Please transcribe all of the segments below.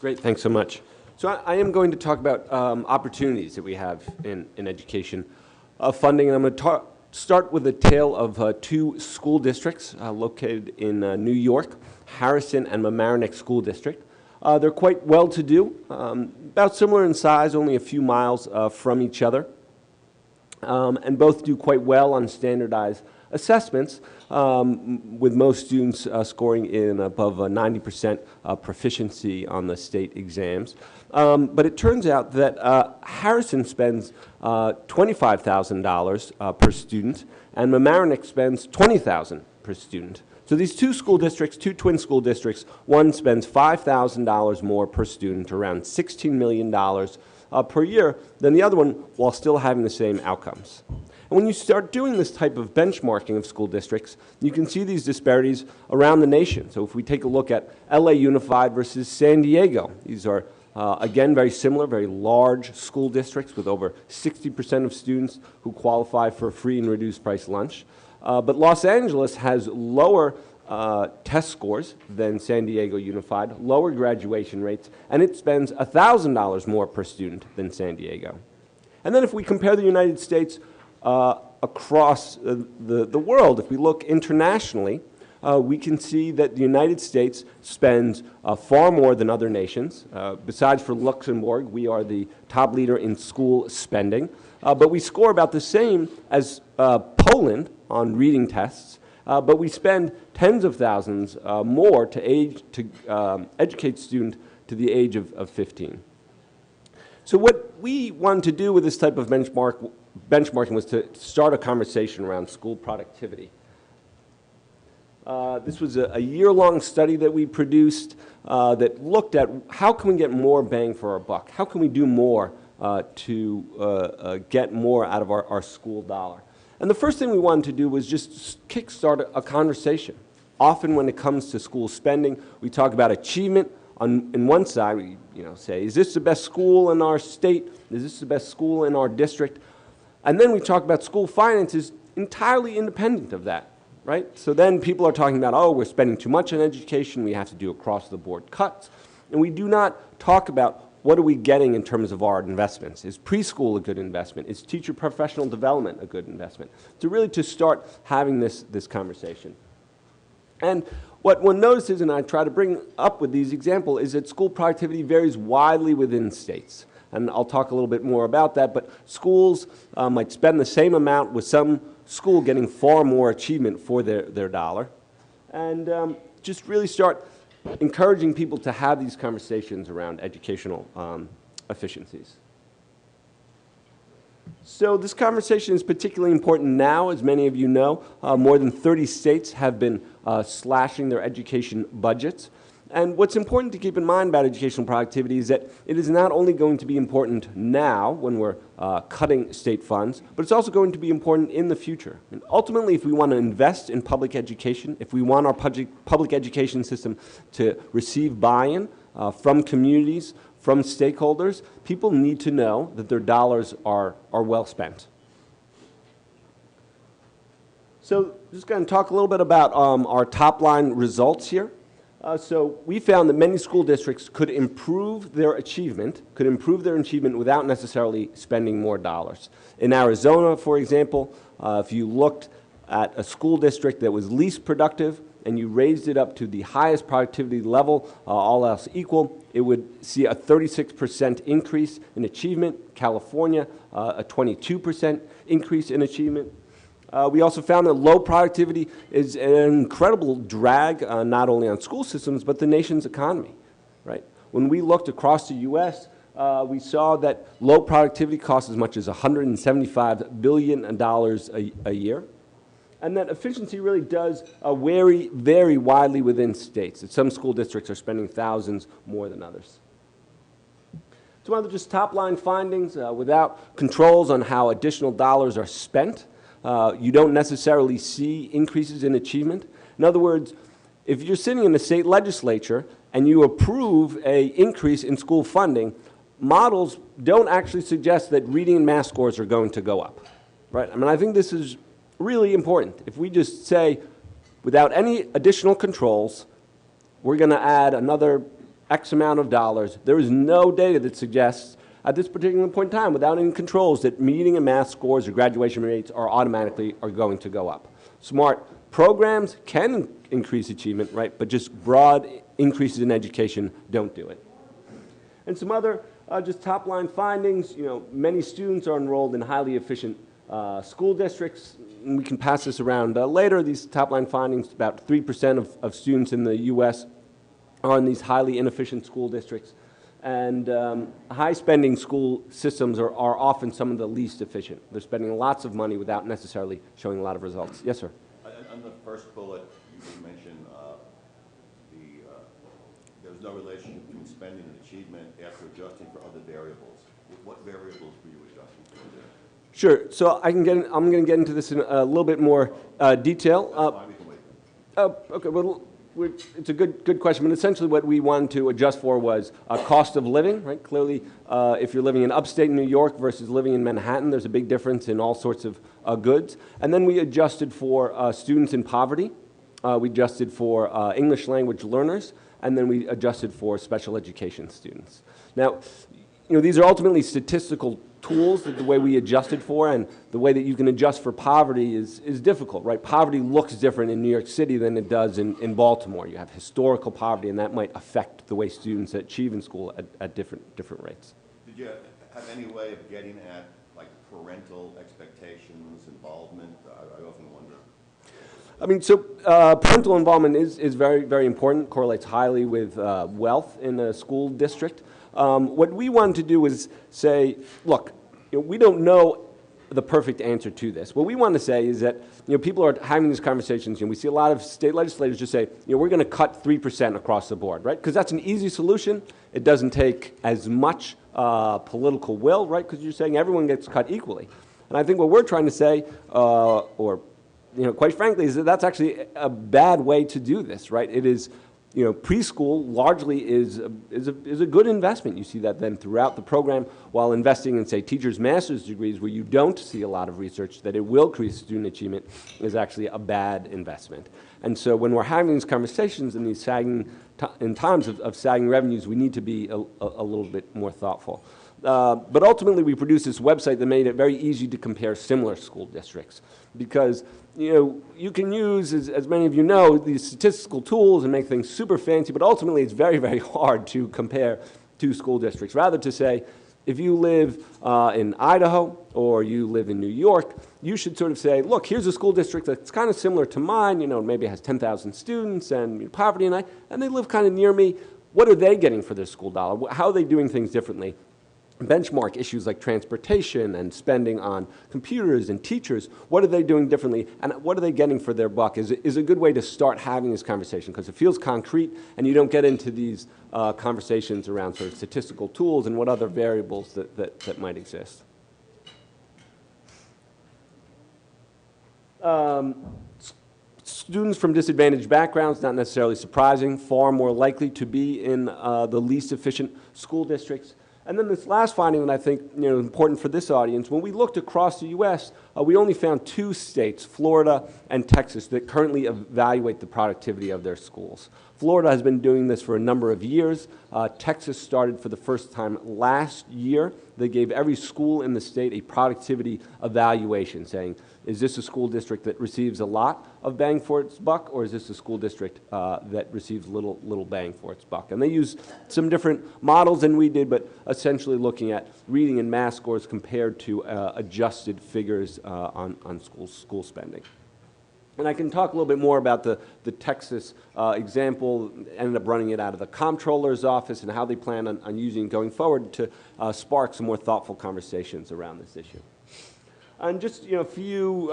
Great, thanks so much. So I am going to talk about opportunities that we have in education funding, and I'm going to start with a tale of two school districts located in New York, Harrison and Mamaroneck School District. They're quite well-to-do, about similar in size, only a few miles from each other, and both do quite well on standardized assessments, with most students scoring in above 90% proficiency on the state exams. But it turns out that Harrison spends $25,000 per student, and Mamaroneck spends $20,000 per student. So these two school districts, two twin school districts, one spends $5,000 more per student, around $16 million per year, than the other one, while still having the same outcomes. And when you start doing this type of benchmarking of school districts, you can see these disparities around the nation. So if we take a look at LA Unified versus San Diego, these are, again, very similar, very large school districts with over 60% of students who qualify for a free and reduced price lunch. But Los Angeles has lower test scores than San Diego Unified, lower graduation rates, and it spends $1,000 more per student than San Diego. And then if we compare the United States across the world, if we look internationally, we can see that the United States spends far more than other nations. Besides for Luxembourg, we are the top leader in school spending, but we score about the same as Poland on reading tests, but we spend tens of thousands more to educate students to the age of 15. So what we wanted to do with this type of benchmarking was to start a conversation around school productivity. This was a year-long study that we produced that looked at how can we get more bang for our buck? How can we do more to get more out of our school dollar? And the first thing we wanted to do was just kickstart a conversation. Often when it comes to school spending, we talk about achievement. In one side, we say, is this the best school in our state? Is this the best school in our district? And then we talk about school finances entirely independent of that, right? So then people are talking about, oh, we're spending too much on education, we have to do across-the-board cuts. And we do not talk about what are we getting in terms of our investments. Is preschool a good investment? Is teacher professional development a good investment? To really start having this conversation. And what one notices, and I try to bring up with these examples, is that school productivity varies widely within states. And I'll talk a little bit more about that, but schools might spend the same amount with some school getting far more achievement for their dollar. And just really start encouraging people to have these conversations around educational efficiencies. So this conversation is particularly important now, as many of you know. More than 30 states have been slashing their education budgets. And what's important to keep in mind about educational productivity is that it is not only going to be important now when we're cutting state funds, but it's also going to be important in the future. And ultimately, if we want to invest in public education, if we want our public education system to receive buy-in from communities, from stakeholders, people need to know that their dollars are well spent. So just going to talk a little bit about our top-line results here. So we found that many school districts could improve their achievement without necessarily spending more dollars. In Arizona, for example, if you looked at a school district that was least productive and you raised it up to the highest productivity level, all else equal, it would see a 36% increase in achievement. California, a 22% increase in achievement. We also found that low productivity is an incredible drag not only on school systems, but the nation's economy, right? When we looked across the U.S., we saw that low productivity costs as much as $175 billion a year. And that efficiency really does vary widely within states. Some school districts are spending thousands more than others. Some other just top-line findings, without controls on how additional dollars are spent, you don't necessarily see increases in achievement. In other words, if you're sitting in the state legislature and you approve an increase in school funding, models don't actually suggest that reading and math scores are going to go up, right? I mean, I think this is really important. If we just say, without any additional controls, we're going to add another X amount of dollars. There is no data that suggests at this particular point in time, without any controls, that meeting and math scores or graduation rates are going to go up. Smart programs can increase achievement, right? But just broad increases in education don't do it. And some other just top-line findings. Many students are enrolled in highly efficient school districts. And we can pass this around later. These top-line findings: about 3% of students in the U.S. are in these highly inefficient school districts. And high-spending school systems are often some of the least efficient. They're spending lots of money without necessarily showing a lot of results. Yes, sir? On the first bullet, you mentioned there's no relationship between spending and achievement after adjusting for other variables. What variables were you adjusting for there? Sure. So I'm going to get into this in a little bit more detail. That's fine, we can wait. Okay. Well, it's a good question, but essentially what we wanted to adjust for was cost of living, right? Clearly, if you're living in upstate New York versus living in Manhattan, there's a big difference in all sorts of goods. And then we adjusted for students in poverty. We adjusted for English language learners, and then we adjusted for special education students. Now, these are ultimately statistical tools that the way we adjusted for, and the way that you can adjust for poverty is difficult, right? Poverty looks different in New York City than it does in Baltimore. You have historical poverty, and that might affect the way students achieve in school at different rates. Did you have any way of getting at parental expectations, involvement? I often wonder. So parental involvement is very, very important, correlates highly with wealth in a school district. What we wanted to do was say, look, we don't know the perfect answer to this. What we want to say is that people are having these conversations, and we see a lot of state legislators just say, we're going to cut 3% across the board, right? Because that's an easy solution. It doesn't take as much political will, right? Because you're saying everyone gets cut equally. And I think what we're trying to say, quite frankly, is that that's actually a bad way to do this, right? It is, preschool largely is a good investment. You see that then throughout the program, while investing in, say, teachers' master's degrees, where you don't see a lot of research that it will increase student achievement, is actually a bad investment. And so when we're having these conversations in these in times of sagging revenues, we need to be a little bit more thoughtful. But ultimately, we produced this website that made it very easy to compare similar school districts, because you can use, as many of you know, these statistical tools and make things super fancy, but ultimately it's very, very hard to compare two school districts. Rather to say, if you live in Idaho or you live in New York, you should sort of say, look, here's a school district that's kind of similar to mine, maybe it has 10,000 students and poverty, and they live kind of near me. What are they getting for their school dollar? How are they doing things differently? Benchmark issues like transportation and spending on computers and teachers. What are they doing differently, and what are they getting for their buck is a good way to start having this conversation, because it feels concrete, and you don't get into these conversations around sort of statistical tools and what other variables that might exist. Students from disadvantaged backgrounds, not necessarily surprising, far more likely to be in the least efficient school districts. And then this last finding that I think is important for this audience, when we looked across the U.S., we only found 2 states, Florida and Texas, that currently evaluate the productivity of their schools. Florida has been doing this for a number of years. Texas started for the first time last year. They gave every school in the state a productivity evaluation, saying, is this a school district that receives a lot of bang for its buck, or is this a school district that receives little bang for its buck? And they used some different models than we did, but essentially looking at reading and math scores compared to adjusted figures on school spending. And I can talk a little bit more about the Texas example. Ended up running it out of the comptroller's office and how they plan on using it going forward to spark some more thoughtful conversations around this issue. And just a few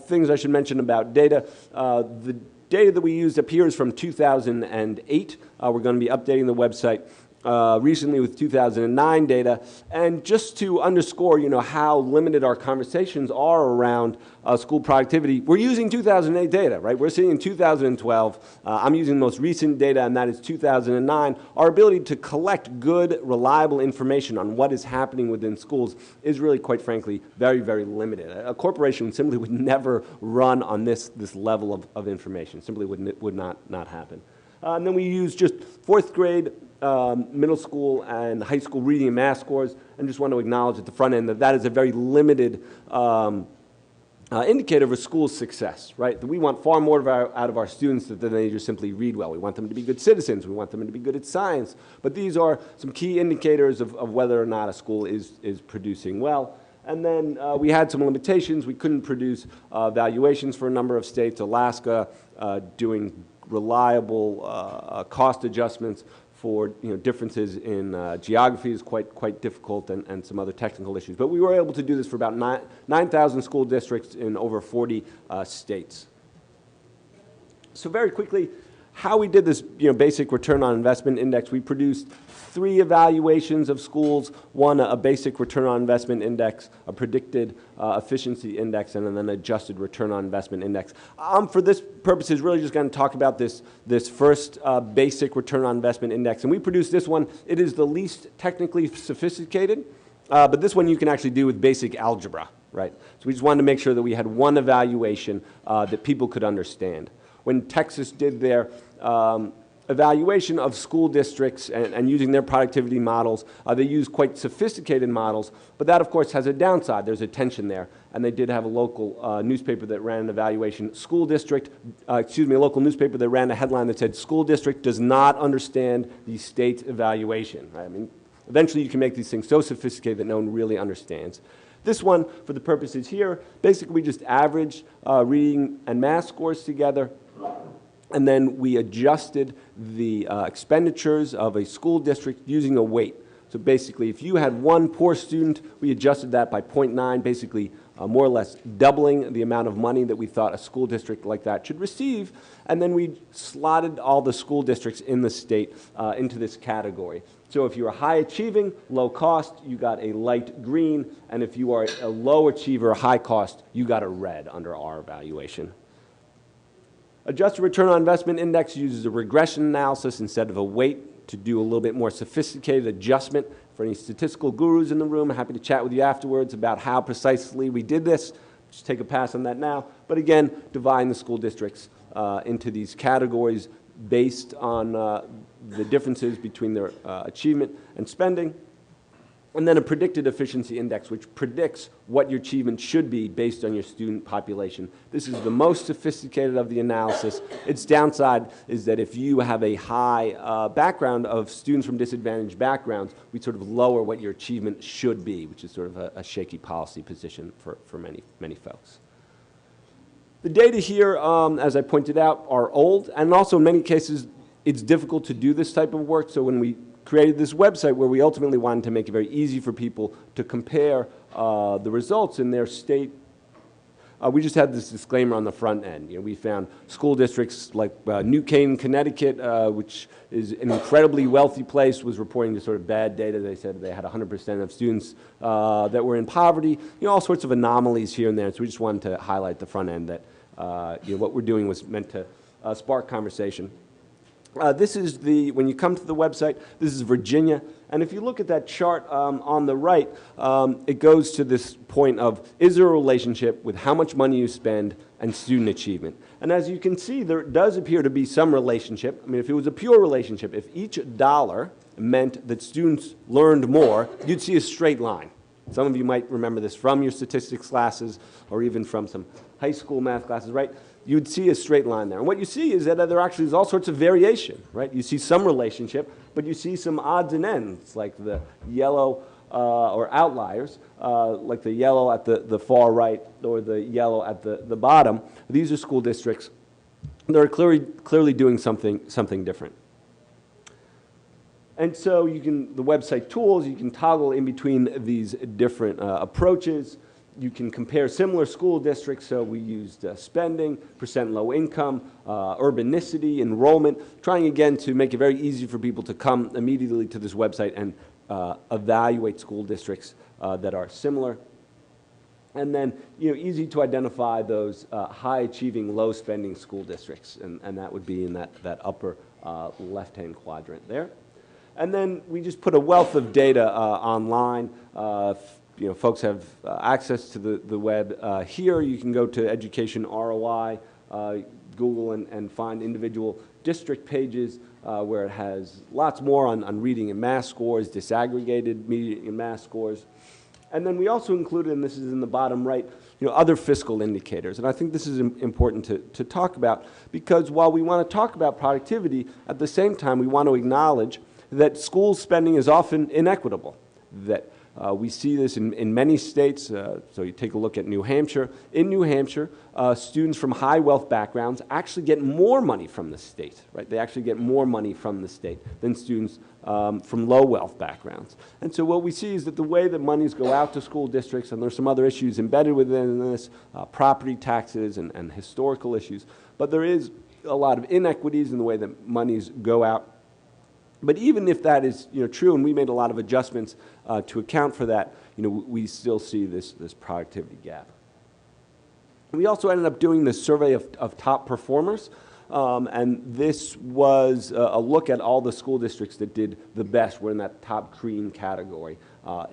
things I should mention about data. The data that we used up here is from 2008. We're going to be updating the website recently with 2009 data. And just to underscore, how limited our conversations are around school productivity, we're using 2008 data, right? We're seeing in 2012. I'm using the most recent data, and that is 2009. Our ability to collect good, reliable information on what is happening within schools is really, quite frankly, very, very limited. A corporation simply would never run on this level of information. Simply would not happen. And then we use just 4th grade middle school and high school reading and math scores, and just want to acknowledge at the front end that that is a very limited indicator of a school's success, right? That we want far more out of our students than they just simply read well. We want them to be good citizens. We want them to be good at science. But these are some key indicators of whether or not a school is producing well. And then we had some limitations. We couldn't produce valuations for a number of states. Alaska doing reliable cost adjustments for differences in geography is quite difficult, and some other technical issues. But we were able to do this for about 9,000 school districts in over 40 states. So very quickly, how we did this basic return on investment index, we produced 3 evaluations of schools, one a basic return on investment index, a predicted efficiency index, and then an adjusted return on investment index. For this purpose, is really just going to talk about this first basic return on investment index. And we produced this one. It is the least technically sophisticated, but this one you can actually do with basic algebra, right? So we just wanted to make sure that we had one evaluation that people could understand. When Texas did their evaluation of school districts and using their productivity models, they used quite sophisticated models, but that of course has a downside. There's a tension there, and they did have a local newspaper that ran an evaluation. A local newspaper that ran a headline that said, "School district does not understand the state's evaluation." Right? I mean, eventually you can make these things so sophisticated that no one really understands. This one, for the purposes here, basically we just averaged reading and math scores together, and then we adjusted the expenditures of a school district using a weight. So basically, if you had one poor student, we adjusted that by 0.9, basically more or less doubling the amount of money that we thought a school district like that should receive. And then we slotted all the school districts in the state into this category. So if you are high achieving, low cost, you got a light green. And if you are a low achiever, high cost, you got a red under our evaluation. Adjusted return on investment index uses a regression analysis instead of a weight to do a little bit more sophisticated adjustment. For any statistical gurus in the room, I'm happy to chat with you afterwards about how precisely we did this. Just take a pass on that now. But again, dividing the school districts into these categories based on the differences between their achievement and spending. And then a predicted efficiency index, which predicts what your achievement should be based on your student population. This is the most sophisticated of the analysis. Its downside is that if you have a high background of students from disadvantaged backgrounds, we sort of lower what your achievement should be, which is sort of a shaky policy position for many folks. The data here, as I pointed out, are old, and also in many cases, it's difficult to do this type of work. So when we created this website where we ultimately wanted to make it very easy for people to compare the results in their state, we just had this disclaimer on the front end. We found school districts like New Canaan, Connecticut, which is an incredibly wealthy place, was reporting this sort of bad data. They said they had 100% of students that were in poverty. All sorts of anomalies here and there. So we just wanted to highlight the front end that what we're doing was meant to spark conversation. This is when you come to the website, this is Virginia. And if you look at that chart on the right, it goes to this point of, is there a relationship with how much money you spend and student achievement? And as you can see, there does appear to be some relationship. I mean, if it was a pure relationship, if each dollar meant that students learned more, you'd see a straight line. Some of you might remember this from your statistics classes or even from some high school math classes, right? You'd see a straight line there. And what you see is that there actually is all sorts of variation, right? You see some relationship, but you see some odds and ends, like the yellow or outliers, like the yellow at the far right or the yellow at the bottom. These are school districts that are clearly doing something different. And so the website tools, you can toggle in between these different approaches. You can compare similar school districts, so we used spending, percent low income, urbanicity, enrollment, trying again to make it very easy for people to come immediately to this website and evaluate school districts that are similar. And then, easy to identify those high-achieving, low-spending school districts, and that would be in that upper left-hand quadrant there. And then we just put a wealth of data online. Folks have access to the web here. You can go to education ROI, Google and find individual district pages where it has lots more on reading and math scores, disaggregated reading and math scores. And then we also included, and this is in the bottom right, other fiscal indicators. And I think this is important to talk about, because while we want to talk about productivity, at the same time we want to acknowledge that school spending is often inequitable, that we see this in many states. So you take a look at New Hampshire. In New Hampshire, students from high wealth backgrounds actually get more money from the state, right? They actually get more money from the state than students from low wealth backgrounds. And so what we see is that the way that monies go out to school districts, and there's some other issues embedded within this, property taxes and historical issues, but there is a lot of inequities in the way that monies go out. But even if that is true, and we made a lot of adjustments to account for that, we still see this productivity gap. We also ended up doing this survey of top performers, and this was a look at all the school districts that did the best. We're in that top green category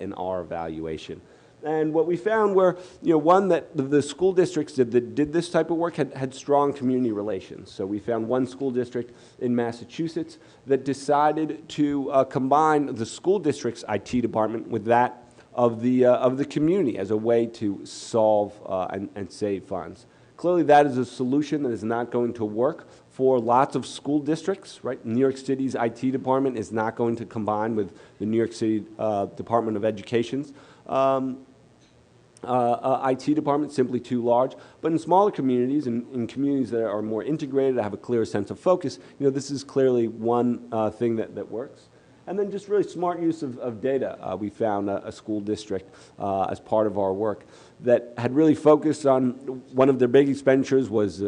in our evaluation. And what we found were, one, that the school districts that did this type of work had strong community relations. So we found one school district in Massachusetts that decided to combine the school district's IT department with that of the community as a way to solve and save funds. Clearly, that is a solution that is not going to work for lots of school districts, right? New York City's IT department is not going to combine with the New York City Department of Education's IT department, simply too large. But in smaller communities, and in communities that are more integrated, that have a clearer sense of focus, this is clearly one thing that works. And then just really smart use of data. We found a school district as part of our work that had really focused on one of their big expenditures was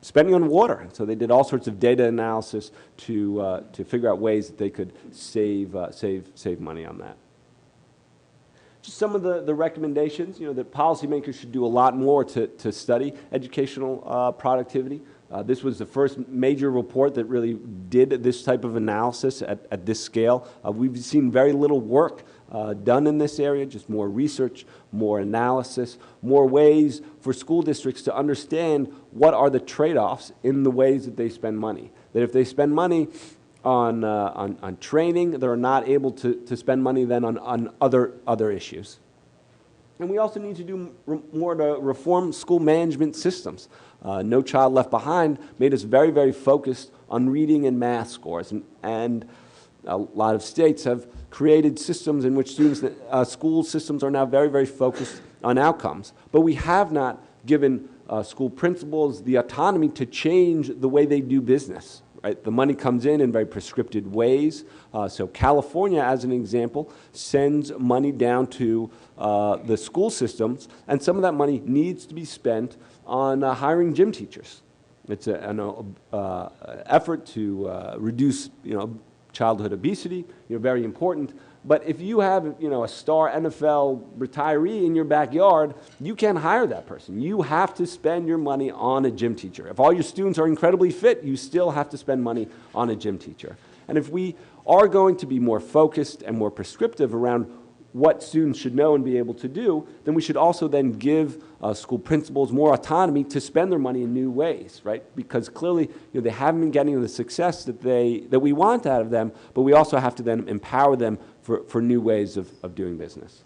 spending on water. So they did all sorts of data analysis to figure out ways that they could save money on that. Just some of the recommendations, that policymakers should do a lot more to study educational productivity. This was the first major report that really did this type of analysis at this scale. We've seen very little work done in this area, just more research, more analysis, more ways for school districts to understand what are the trade-offs in the ways that they spend money. That if they spend money on training, they're not able to spend money then on other issues. And we also need to do more to reform school management systems. No Child Left Behind made us very, very focused on reading and math scores. And a lot of states have created systems in which school systems are now very, very focused on outcomes. But we have not given school principals the autonomy to change the way they do business. Right? The money comes in very prescripted ways. So California, as an example, sends money down to the school systems, and some of that money needs to be spent on hiring gym teachers. It's an effort to reduce, childhood obesity, very important. But if you have, a star NFL retiree in your backyard, you can't hire that person. You have to spend your money on a gym teacher. If all your students are incredibly fit, you still have to spend money on a gym teacher. And if we are going to be more focused and more prescriptive around what students should know and be able to do, then we should also then give school principals more autonomy to spend their money in new ways, right? Because clearly, they haven't been getting the success that we want out of them, but we also have to then empower them for new ways of doing business.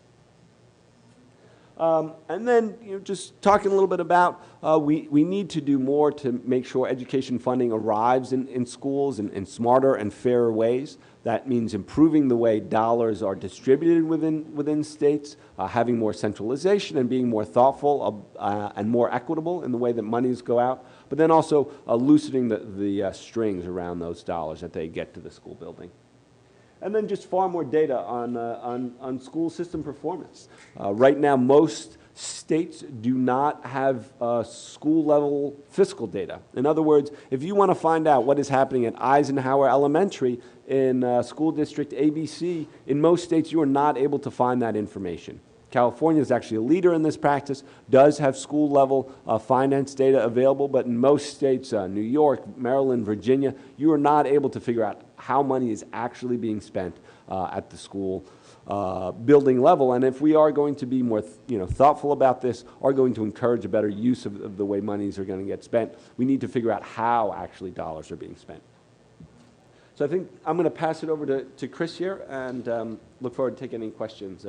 And then, just talking a little bit about, we need to do more to make sure education funding arrives in schools in smarter and fairer ways. That means improving the way dollars are distributed within states, having more centralization and being more thoughtful and more equitable in the way that monies go out, but then also loosening the strings around those dollars that they get to the school building. And then just far more data on school system performance. Right now, most states do not have school-level fiscal data. In other words, if you want to find out what is happening at Eisenhower Elementary in school district ABC, in most states you are not able to find that information. California is actually a leader in this practice, does have school-level finance data available, but in most states, New York, Maryland, Virginia, you are not able to figure out how money is actually being spent at the school building level. And if we are going to be more thoughtful about this, are going to encourage a better use of the way monies are going to get spent, we need to figure out how actually dollars are being spent. So I think I'm going to pass it over to Chris here, and look forward to taking any questions